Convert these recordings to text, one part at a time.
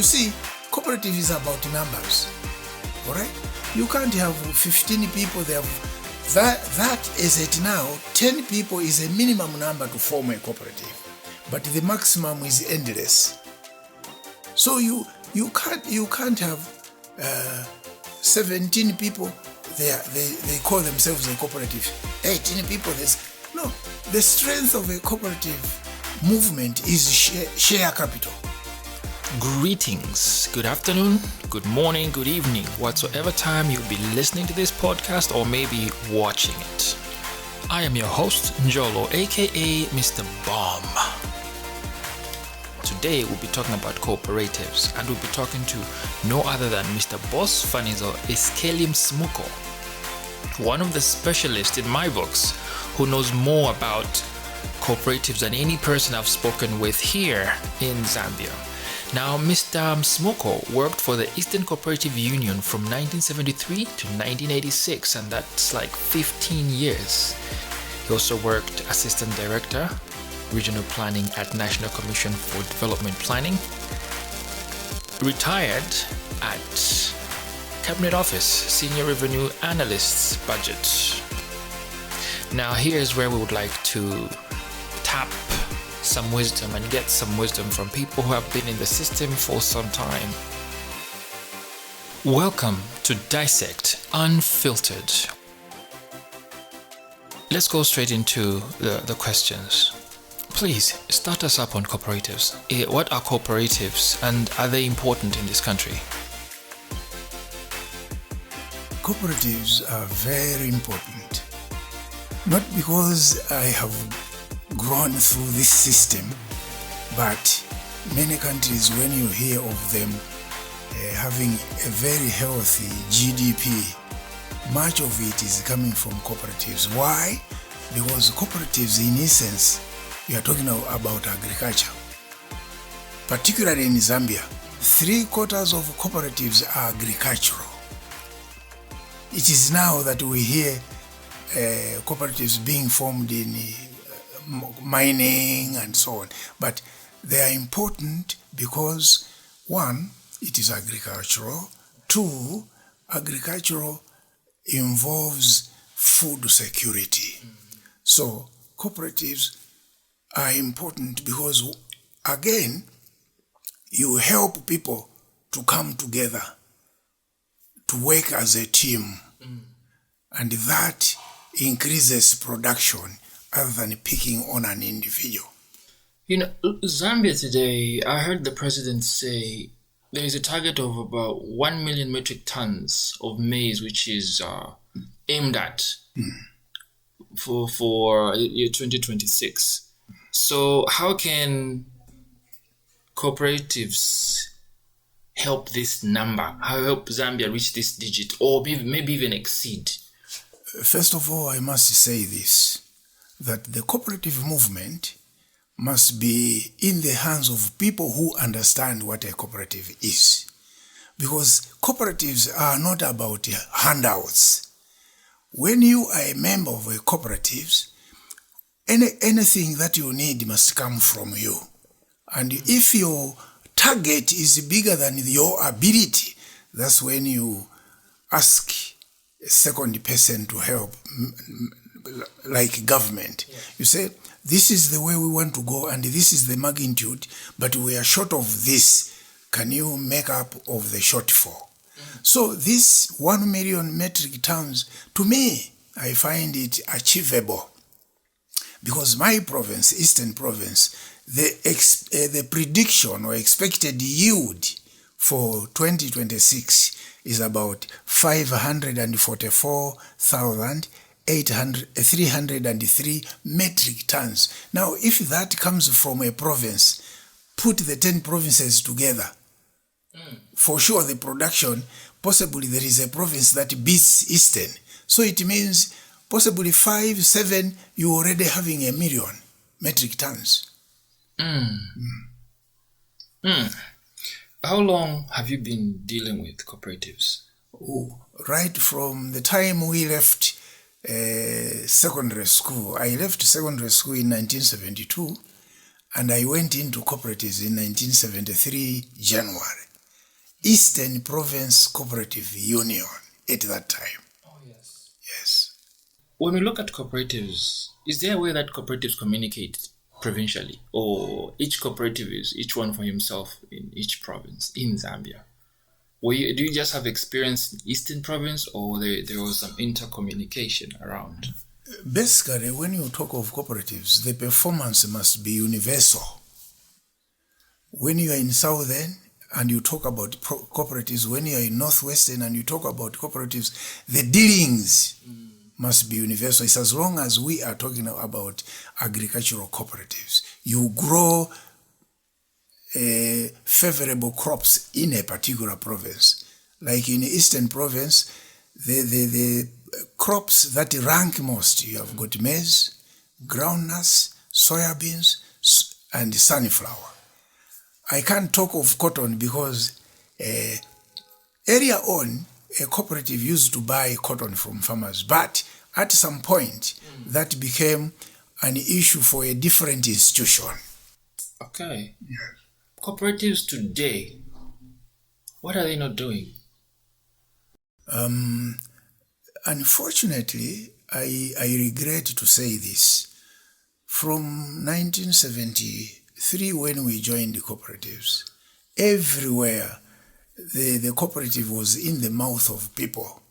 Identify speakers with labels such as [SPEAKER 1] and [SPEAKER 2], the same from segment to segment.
[SPEAKER 1] see, cooperative is about numbers. All right? You can't have 15 people. That is it now. 10 people is a minimum number to form a cooperative, but the maximum is endless. So you can't have 17 people. They call themselves a cooperative. 18 people. No. The strength of a cooperative movement is share capital.
[SPEAKER 2] Greetings, good afternoon, good morning, good evening, whatsoever time you'll be listening to this podcast or maybe watching it. I am your host, Njolo, aka Mr. Bomb. Today we'll be talking about cooperatives, and we'll be talking to no other than Mr. Boss Fanizo Eskelim Smuko, one of the specialists in my books who knows more about cooperatives than any person I've spoken with here in Zambia. Now, Mr. Smoko worked for the Eastern Cooperative Union from 1973 to 1986, and that's like 15 years. He also worked Assistant Director, Regional Planning at National Commission for Development Planning. Retired at Cabinet Office, Senior Revenue Analyst's Budget. Now, here's where we would like to tap some wisdom and get some wisdom from people who have been in the system for some time. Welcome to Dissect Unfiltered. Let's go straight into the questions. Please start us up on cooperatives. What are cooperatives and are they important in this country?
[SPEAKER 1] Cooperatives are very important. Not because I have grown through this system, but many countries, when you hear of them having a very healthy GDP, much of it is coming from cooperatives. Why? Because cooperatives, in essence, we are talking about agriculture. Particularly in Zambia, 3/4 of cooperatives are agricultural. It is now that we hear cooperatives being formed in mining and so on, but they are important because, one, it is agricultural. Two, agricultural involves food security. So cooperatives are important because, again, you help people to come together, to work as a team, and that increases production other than picking on an individual.
[SPEAKER 2] You know, Zambia today, I heard the president say there is a target of about 1 million metric tons of maize, which is aimed at for year 2026. So how can cooperatives help this number? How help Zambia reach this digit or maybe even exceed?
[SPEAKER 1] First of all, I must say this, that the cooperative movement must be in the hands of people who understand what a cooperative is. Because cooperatives are not about handouts. When you are a member of a cooperative, anything that you need must come from you. And if your target is bigger than your ability, that's when you ask a second person to help, like government. Yeah. You say, this is the way we want to go and this is the magnitude, but we are short of this. Can you make up of the shortfall? So this 1 million metric tons, to me, I find it achievable. Because my province, Eastern Province, the prediction or expected yield for 2026 is about 544,303 metric tons. Now, if that comes from a province, put the 10 provinces together. For sure, the production, possibly there is a province that beats Eastern. So it means possibly 5, 7, you're already having 1 million metric tons.
[SPEAKER 2] How long have you been dealing with cooperatives?
[SPEAKER 1] Right from the time we left secondary school. I left secondary school in 1972 and I went into cooperatives in 1973 January. Eastern Province Cooperative Union at that time.
[SPEAKER 2] Oh, yes.
[SPEAKER 1] Yes.
[SPEAKER 2] When we look at cooperatives, is there a way that cooperatives communicate provincially, or each cooperative is each one for himself in each province in Zambia? Do you just have experience in Eastern Province, or there was some intercommunication around?
[SPEAKER 1] Basically, when you talk of cooperatives, the performance must be universal. When you are in Southern and you talk about cooperatives, when you are in Northwestern and you talk about cooperatives, the dealings must be universal. It's as long as we are talking about agricultural cooperatives. You grow favorable crops in a particular province. Like in the Eastern Province, the crops that rank most, you have got maize, groundnuts, soybeans, and sunflower. I can't talk of cotton because earlier on, a cooperative used to buy cotton from farmers, but at some point, that became an issue for a different institution.
[SPEAKER 2] Okay.
[SPEAKER 1] Yeah.
[SPEAKER 2] Cooperatives today, what are they not doing?
[SPEAKER 1] Unfortunately, I regret to say this. From 1973, when we joined the cooperatives, everywhere the cooperative was in the mouth of people,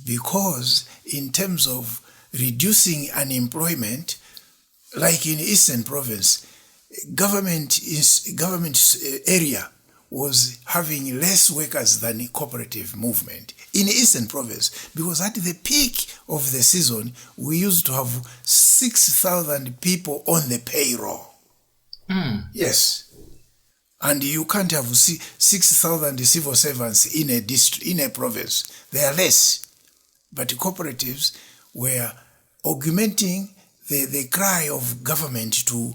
[SPEAKER 1] because in terms of reducing unemployment, like in Eastern Province, government area was having less workers than the cooperative movement in Eastern Province, because at the peak of the season, we used to have 6,000 people on the payroll. Yes. And you can't have 6,000 civil servants in a district, in a province. They are less. But cooperatives were augmenting the cry of government to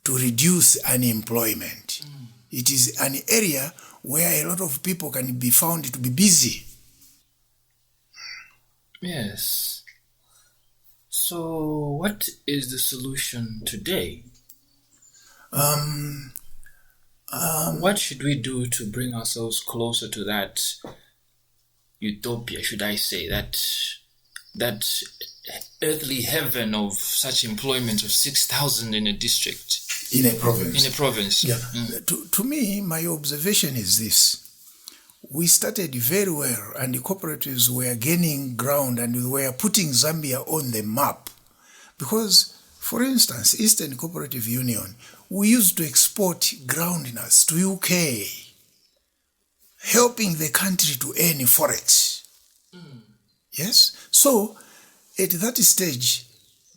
[SPEAKER 1] reduce unemployment. It is an area where a lot of people can be found to be busy.
[SPEAKER 2] Yes. So what is the solution today? What should we do to bring ourselves closer to that utopia, should I say, that earthly heaven of such employment of 6,000 in a district?
[SPEAKER 1] In a province.
[SPEAKER 2] In a province.
[SPEAKER 1] Yeah. To me, my observation is this. We started very well, and the cooperatives were gaining ground and we were putting Zambia on the map. Because, for instance, Eastern Cooperative Union, we used to export groundnuts to UK, helping the country to earn forex. Yes? So, at that stage,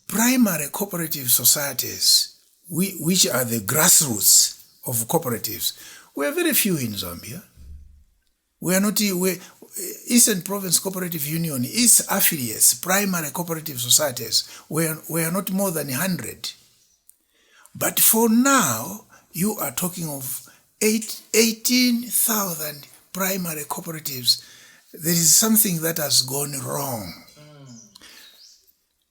[SPEAKER 1] primary cooperative societies, which are the grassroots of cooperatives, were very few in Zambia. Eastern Province Cooperative Union, its affiliates, primary cooperative societies, were not more than 100. But for now, you are talking of 18,000 primary cooperatives. There is something that has gone wrong.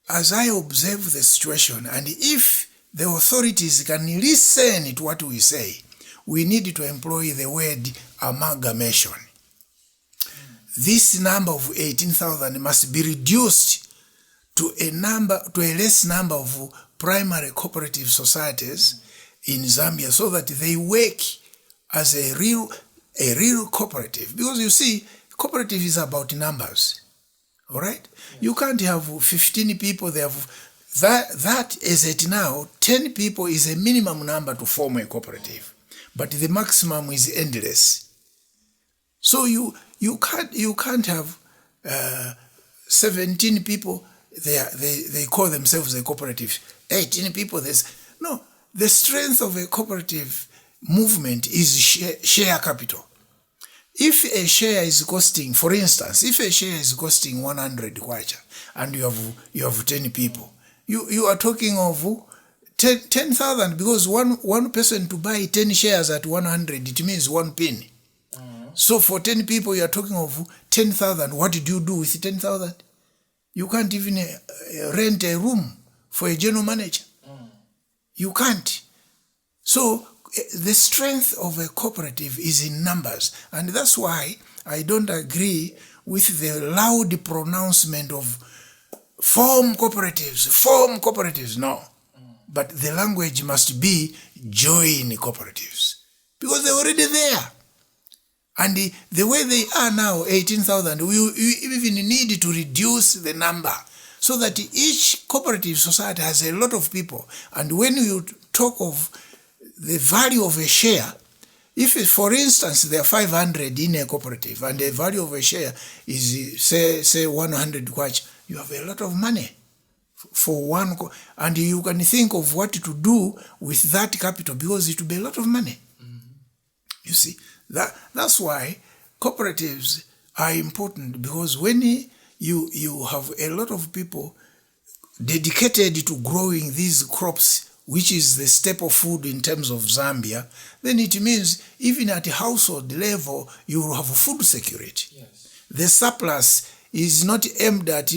[SPEAKER 1] As I observe the situation, and if the authorities can listen to what we say, we need to employ the word amalgamation. This number of 18,000 must be reduced to a less number of primary cooperative societies in Zambia, so that they work as a real cooperative. Because you see, cooperative is about numbers. All right? Yes. You can't have 15 people. They have that is it now. 10 people is a minimum number to form a cooperative, but the maximum is endless. So you can't have 17 people. They call themselves a cooperative. 18 people. No. The strength of a cooperative movement is share capital. If a share is costing, for instance, if a share is costing 100 kwacha and you have 10 people, you are talking of 10,000, because one person to buy 10 shares at 100, it means 1 penny. So for 10 people, you are talking of 10,000. What did you do with 10,000? You can't even rent a room for a general manager. You can't. So the strength of a cooperative is in numbers. And that's why I don't agree with the loud pronouncement of form cooperatives. No. But the language must be join cooperatives. Because they're already there. And the way they are now, 18,000, we even need to reduce the number so that each cooperative society has a lot of people. And when you talk of the value of a share, if, for instance, there are 500 in a cooperative and the value of a share is, say 100 kwacha, you have a lot of money for one, and you can think of what to do with that capital because it will be a lot of money. You see, that's why cooperatives are important, because when you have a lot of people dedicated to growing these crops, which is the staple food in terms of Zambia, then it means even at a household level, you will have food security.
[SPEAKER 2] Yes.
[SPEAKER 1] The surplus is not aimed at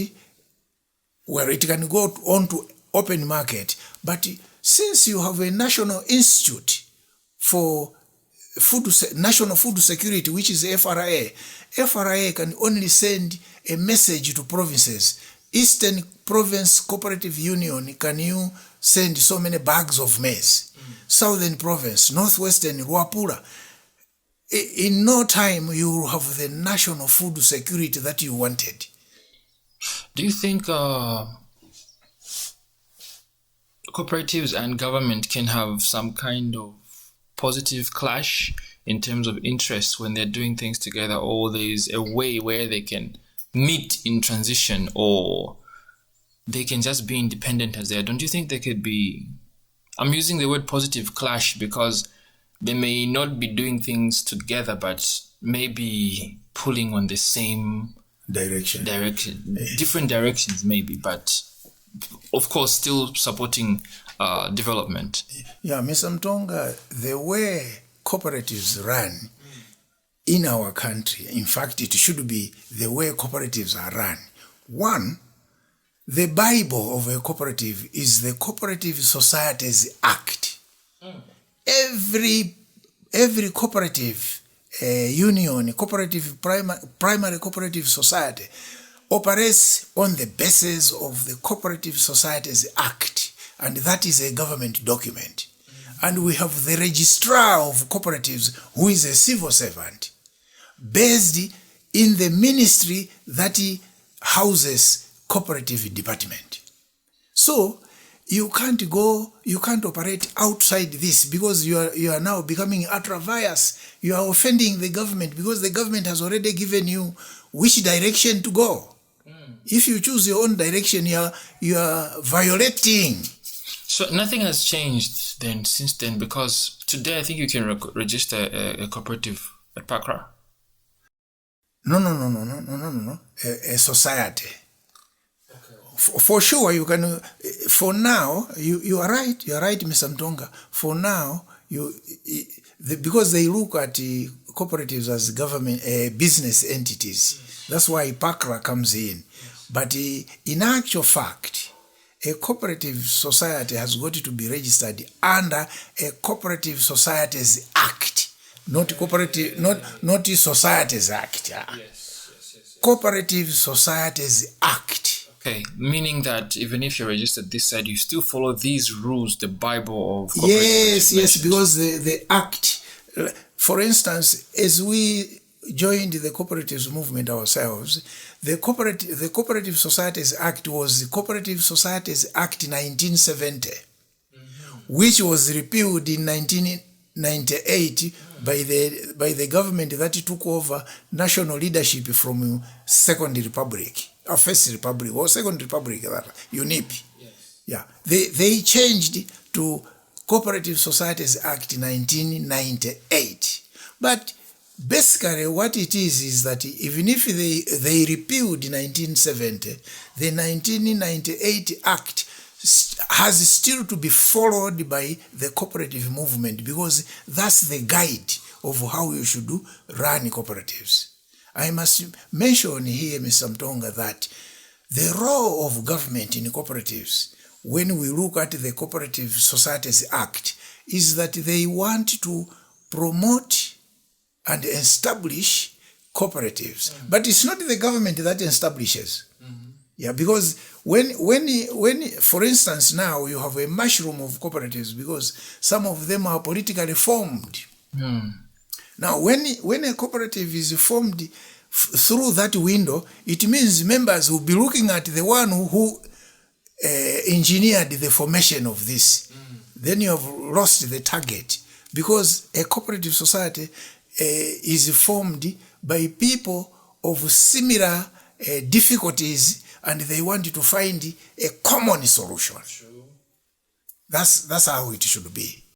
[SPEAKER 1] where it can go on to open market, but since you have a national institute for national food security, which is FRA can only send a message to provinces. Eastern Province Cooperative Union, can you send so many bags of maize? Southern Province, Northwestern, Ruapura. In no time, you will have the national food security that you wanted.
[SPEAKER 2] Do you think cooperatives and government can have some kind of positive clash in terms of interests when they're doing things together, or there's a way where they can meet in transition, or they can just be independent as they are? Don't you think there could be, I'm using the word positive clash because they may not be doing things together, but maybe pulling on the same direction, different directions maybe, but of course still supporting development.
[SPEAKER 1] Yeah, Mr. Mtonga, the way cooperatives run in our country, in fact, it should be the way cooperatives are run. One, the Bible of a cooperative is the Cooperative Societies Act. Every cooperative union, cooperative primary cooperative society operates on the basis of the Cooperative Societies Act, and that is a government document. And we have the registrar of cooperatives, who is a civil servant, based in the ministry that houses cooperative department. So you can't operate outside this, because you are now becoming ultra-vires. You are offending the government, because the government has already given you which direction to go. If you choose your own direction, you are violating.
[SPEAKER 2] So nothing has changed then since then, because today I think you can register a cooperative at Pakra.
[SPEAKER 1] No. A society. For sure, you can. For now, you are right. You are right, Mr. Mtonga. For now, because they look at cooperatives as government business entities. That's why PACRA comes in. But in actual fact, a cooperative society has got to be registered under a Cooperative Societies Act, not Societies Act. Yes. Cooperative Societies Act.
[SPEAKER 2] Okay, meaning that even if you're registered this side, you still follow these rules, the Bible of cooperatives.
[SPEAKER 1] Yes, because the Act, for instance, as we joined the cooperatives movement ourselves, the Cooperative Societies Act was the Cooperative Societies Act 1970, which was repealed in 1998 by the government that took over national leadership from Second Republic, or First Republic, or Second Republic, UNIP.
[SPEAKER 2] Yes.
[SPEAKER 1] Yeah, they changed to Cooperative Societies Act 1998, but basically what it is that even if they repealed 1970, the 1998 Act has still to be followed by the cooperative movement, because that's the guide of how you should run cooperatives. I must mention here, Mr. Mtonga, that the role of government in cooperatives, when we look at the Cooperative Societies Act, is that they want to promote and establish cooperatives. But it's not the government that establishes. Yeah, because when, for instance, now you have a mushroom of cooperatives because some of them are politically formed. Now, when a cooperative is formed through that window, it means members will be looking at the one who engineered the formation of this. Then you have lost the target, because a cooperative society is formed by people of similar difficulties, and they want to find a common solution. That's how it should be.